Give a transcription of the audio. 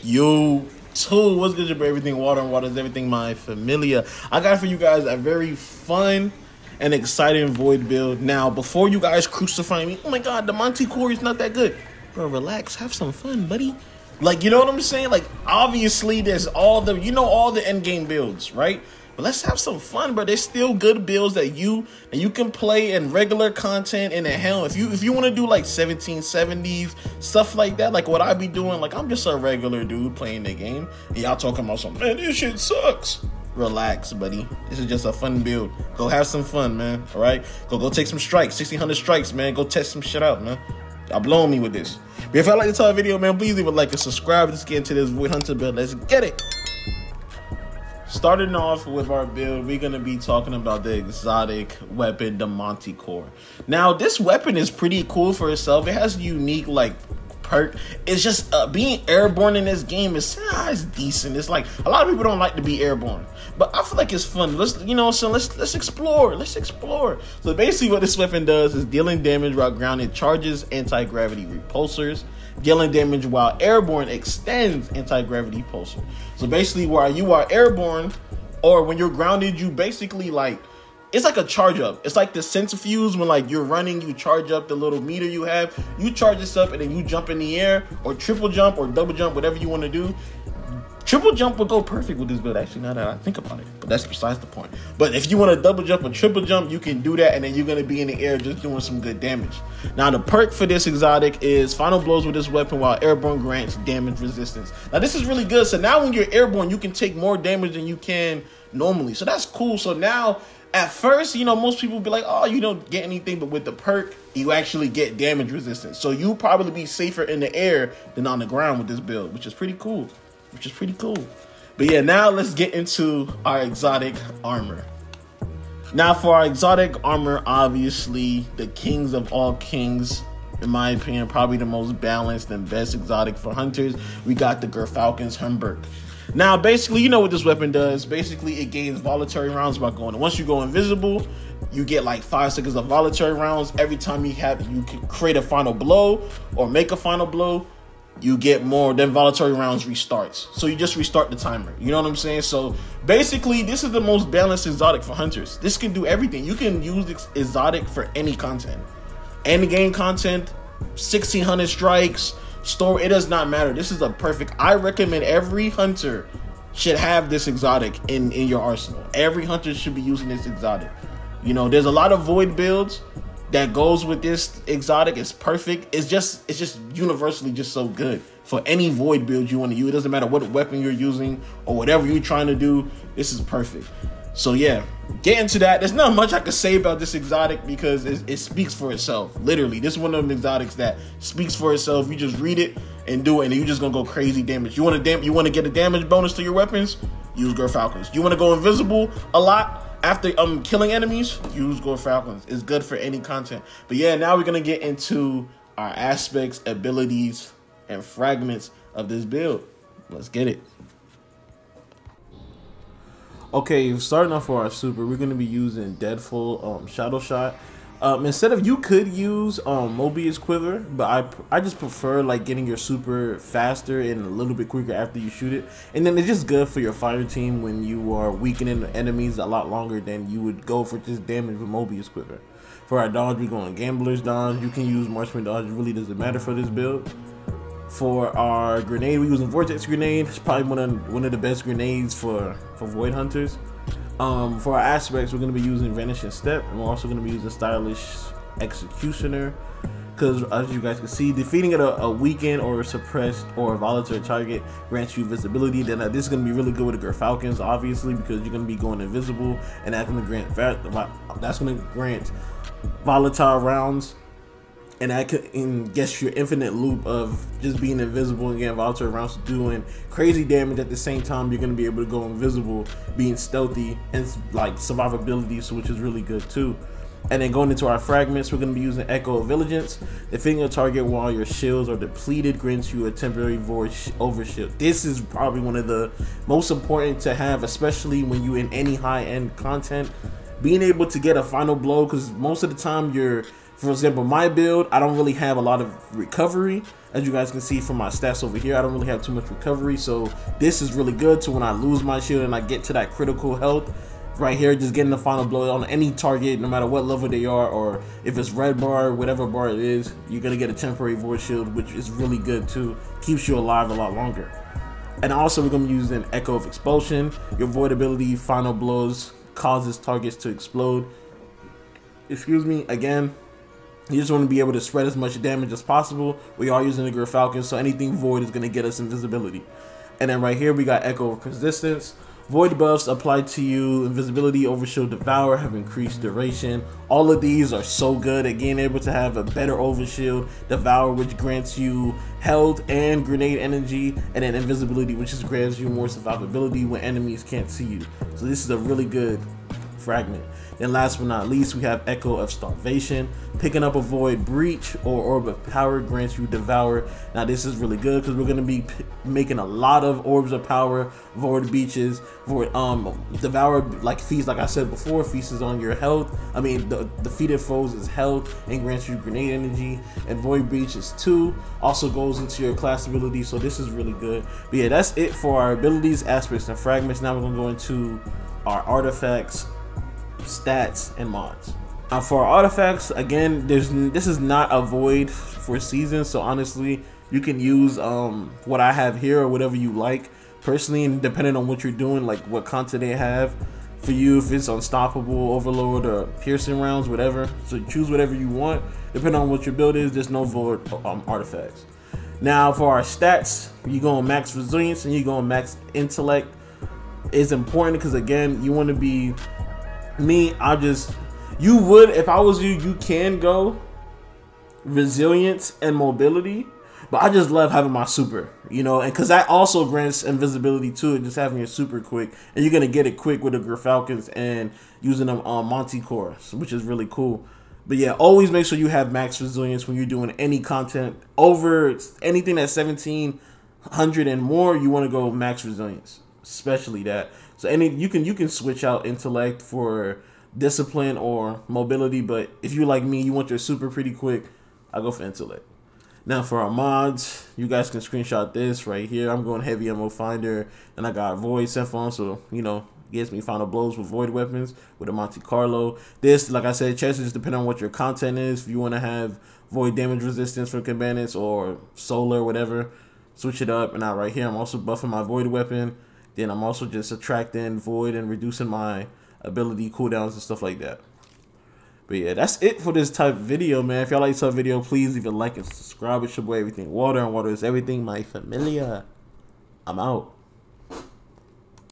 Yo, too, what's good, your everything water and water is everything, my familia. I got for you guys a very fun and exciting void build. Now, before you guys crucify me, oh my god, the Monty Core is not that good. Bro, relax, have some fun, buddy. Like, you know what I'm saying? Like, obviously, there's all the, all the end game builds, right? But let's have some fun, bro. There's still good builds that you can play in regular content in the hell. If you want to do like 1770s stuff like that, like what I be doing, like I'm just a regular dude playing the game, and y'all talking about something, man, this shit sucks. Relax, buddy. This is just a fun build. Go have some fun, man. All right, go take some strikes, 1600 strikes, man. Go test some shit out, man. Y'all blowing me with this. But if y'all like this type of video, man, please leave a like and subscribe. Let's get into this Void Hunter build. Let's get it. Starting off with our build, we're going to be talking about the exotic weapon, the Monty Core. Now, this weapon is pretty cool for itself. It has a unique, like, perk. It's just being airborne in this game is decent. It's like, a lot of people don't like to be airborne. But I feel like it's fun. Let's explore. Let's explore. So basically what this weapon does is dealing damage while grounded, charges anti-gravity repulsors. Dealing damage while airborne extends anti-gravity pulsar. So basically while you are airborne or when you're grounded, you basically like, it's like a charge up. It's like the centrifuge when like you're running, you charge up the little meter you have, you charge this up and then you jump in the air or triple jump or double jump, whatever you want to do. Triple jump would go perfect with this build, actually, now that I think about it. But that's besides the point. But if you want to double jump or triple jump, you can do that, and then you're going to be in the air just doing some good damage. Now, the perk for this exotic is final blows with this weapon while airborne grants damage resistance. Now, this is really good. So now when you're airborne, you can take more damage than you can normally. So that's cool. So now, at first, most people be like, oh, you don't get anything. But with the perk, you actually get damage resistance. So you'll probably be safer in the air than on the ground with this build, which is pretty cool. But yeah, now let's get into our exotic armor. Now for our exotic armor, obviously the kings of all kings, in my opinion, probably the most balanced and best exotic for hunters. We got the Gerfalcon's Humberg. Now basically, you know what this weapon does. Basically it gains voluntary rounds by going, once you go invisible, you get like 5 seconds of voluntary rounds. Every time you can create a final blow or make a final blow, you get more, then voluntary rounds restarts. So you just restart the timer. You know what I'm saying? So basically, this is the most balanced exotic for hunters. This can do everything. You can use this exotic for any content. Any game content, 1600 strikes, store, it does not matter. This is a perfect, I recommend every hunter should have this exotic in your arsenal. Every hunter should be using this exotic. There's a lot of void builds that goes with this exotic. Is perfect. It's just universally just so good for any void build you want to use. It doesn't matter what weapon you're using or whatever you're trying to do. This is perfect. So yeah, get into that. There's not much I can say about this exotic because it speaks for itself. Literally, this is one of them exotics that speaks for itself. You just read it and do it, and you're just gonna go crazy damage. You want to get a damage bonus to your weapons? Use Gerfalcons. You want to go invisible a lot after killing enemies? Use Gerfalcons. It's good for any content. But yeah, now we're gonna get into our aspects, abilities, and fragments of this build. Let's get it. Okay, starting off for our super, we're gonna be using Deadfall Shadow Shot. Instead of, you could use Mobius Quiver, but I just prefer like getting your super faster and a little bit quicker after you shoot it. And then it's just good for your fire team when you are weakening the enemies a lot longer than you would go for just damage with Mobius Quiver. For our dodge, we're going Gambler's Dodge. You can use Marksman Dodge, it really doesn't matter for this build. For our grenade, we're using Vortex Grenade. It's probably one of the best grenades for Void Hunters. For our aspects, we're going to be using Vanishing Step, and we're also going to be using Stylish Executioner, because as you guys can see, defeating a weakened or suppressed or volatile target grants you visibility. Then this is going to be really good with the Gerfalcons, obviously, because you're going to be going invisible, and that's going to grant volatile rounds. And that can get your infinite loop of just being invisible and getting volatile rounds, doing crazy damage at the same time. You're going to be able to go invisible, being stealthy, and like survivability, so which is really good too. And then going into our fragments, we're going to be using Echo of Vigilance. Defeating a target while your shields are depleted grants you a temporary void overshield. This is probably one of the most important to have, especially when you're in any high-end content. Being able to get a final blow, because most of the time you're, for example, my build, I don't really have a lot of recovery, As you guys can see from my stats over here, I don't really have too much recovery, so this is really good. So when I lose my shield and I get to that critical health right here, just getting the final blow on any target, no matter what level they are, or if it's red bar, whatever bar it is, you're gonna get a temporary void shield, which is really good too. Keeps you alive a lot longer. And also we're gonna use an Echo of Expulsion. Your void ability final blows causes targets to explode. Excuse me, again, you just want to be able to spread as much damage as possible. We are using the Gyrfalcon, so anything void is going to get us invisibility. And then right here we got Echo of Resistance. Void buffs applied to you, invisibility, overshield, devour have increased duration. All of these are so good at being able to have a better overshield, devour, which grants you health and grenade energy, and then invisibility, which just grants you more survivability when enemies can't see you. So this is a really good fragment. And last but not least, we have Echo of Starvation. Picking up a Void Breach or Orb of Power grants you Devour. Now this is really good because we're going to be making a lot of Orbs of Power, Void Breaches, Void Devour, like Feast, like I said before, Feast is on your health. I mean, the defeated foes is health and grants you grenade energy. And Void Breach is 2, also goes into your class ability, so this is really good. But yeah, that's it for our abilities, aspects, and fragments. Now we're going to go into our artifacts, stats, and mods. Now for our artifacts, again, this is not a void for season, so honestly you can use what I have here or whatever you like personally, and depending on what you're doing, like what content they have for you, if it's unstoppable, overload, or piercing rounds, whatever. So choose whatever you want depending on what your build is. There's no void artifacts. Now for our stats, you go on max resilience and you go on max intellect. It's important because again, you want to be me. You would, if I was you can go resilience and mobility, but I just love having my super, you know, and because that also grants invisibility too, and just having your super quick, and you're gonna get it quick with the Gyrfalcons and using them on Manticore, which is really cool. But yeah, always make sure you have max resilience when you're doing any content. Over anything that's 1700 and more, you want to go max resilience, especially that. So you can switch out intellect for discipline or mobility, but if you like me, you want your super pretty quick, I go for intellect. Now for our mods, you guys can screenshot this right here. I'm going heavy ammo finder, and I got void set on, so you know, gives me final blows with void weapons with a Monte Carlo. This, like I said, chances depending on what your content is. If you want to have void damage resistance for combatants or solar, whatever, switch it up. And now right here, I'm also buffing my void weapon. Then I'm also just subtracting void and reducing my ability cooldowns and stuff like that. But yeah, that's it for this type of video, man. If y'all like this type of video, please leave a like and subscribe. It's your boy Everything Water, and water is everything, my familia. I'm out.